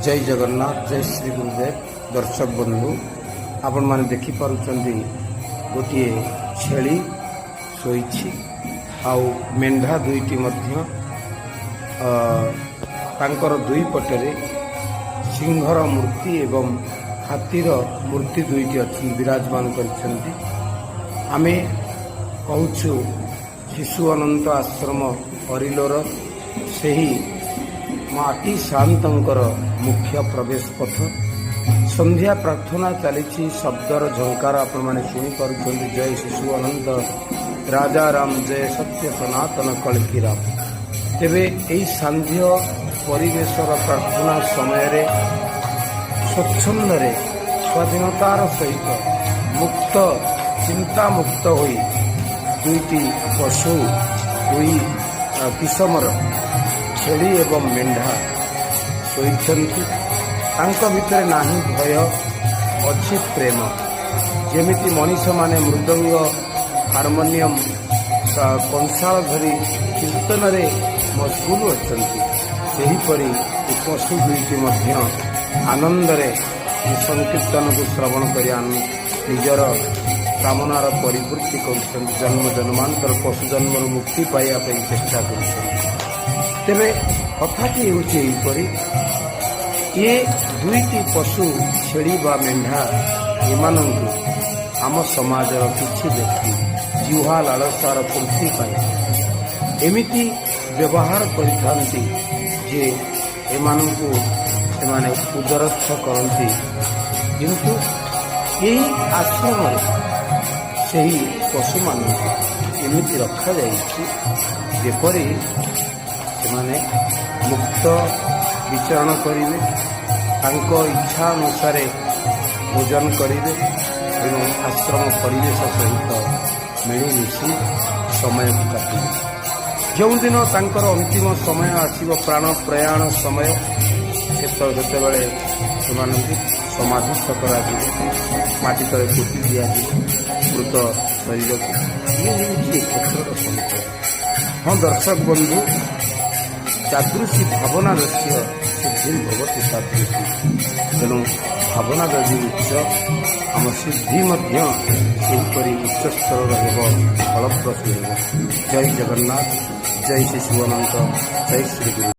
जय जगन्नाथ जय श्री गुरुदेव। दर्शक बंधु आपण माने देखि पारुचंदी गोटे छेली सोईछि आउ मेंढा दुईटी मध्य तांकर दुई पटरे सिंहर मूर्ति एवं हाथीर मूर्ति दुईटी अच्छी विराजमान करिसेंती। आमे कहूछु शिशु अनंत आश्रम अरिलोर सेही माटी शांतर मुख्य प्रवेश पथ। संध्या प्रार्थना चली शब्दर झंकार आपण मैंने शुणिपार। जय शिशु अनंत राजा राम जय सत्य सनातन कल्की राम। तेरे यही सांध्य परिवेशर प्रार्थना समय स्वच्छंद स्वाधीनतार सहित मुक्त चिंता मुक्त होई दुईटी पशु दुई किसमर छेली एवं मेंढा शोइछन्ति। तांका भितर नाही भय अछि प्रेम। जेमिति मनीष माने मृदंग हार्मोनियम कंसाल धरी कीर्तन रे मशगुल अछन्ति, सेहीपरि पशु दुईटी मध्य आनंद रे संकीर्तन को श्रवण करिया निजर कामनार परिपूर्ति कर जन्म जन्मांतर पशु जन्म मुक्ति पाइबा चेष्टा कर। तेरे कथाटी होपरी ये दुईटी पशु छेली बा मेंढा एमान आम समाजर किछि व्यक्ति जिह्वा लालसार पूर्ति पाए एमिति व्यवहार करिथांती जे एमानंकु एमाने उदरस्थ करती, किंतु यही आश्रम सही पशु मानक एमिति रखा जाइछि जेपरि सेमाने मुक्त विचरण करिवे, तांको इच्छा अनुसार भोजन करिवे एवं आश्रम परिवेश सहित मिलिमिशि समय काटिवे। जो दिन तांकर अंतिम समय आसिब प्राण प्रयाण समय सेतेबेले सेमानंकु समाधिस्थ कराଯିବ, माटी तले पोति दियाଯିବ मृत शरीर को। ये होଉଛି क्षेत्रर संकट। हाँ दर्शक बंधु, जादृशी भावना दृश्य सिद्धि सादृशी। तेणु भावना यदि उच्च आम सिद्धि उच्च स्तर फलप्रसू। जय जगन्नाथ जय शिशु अनंत जय श्री गुरु।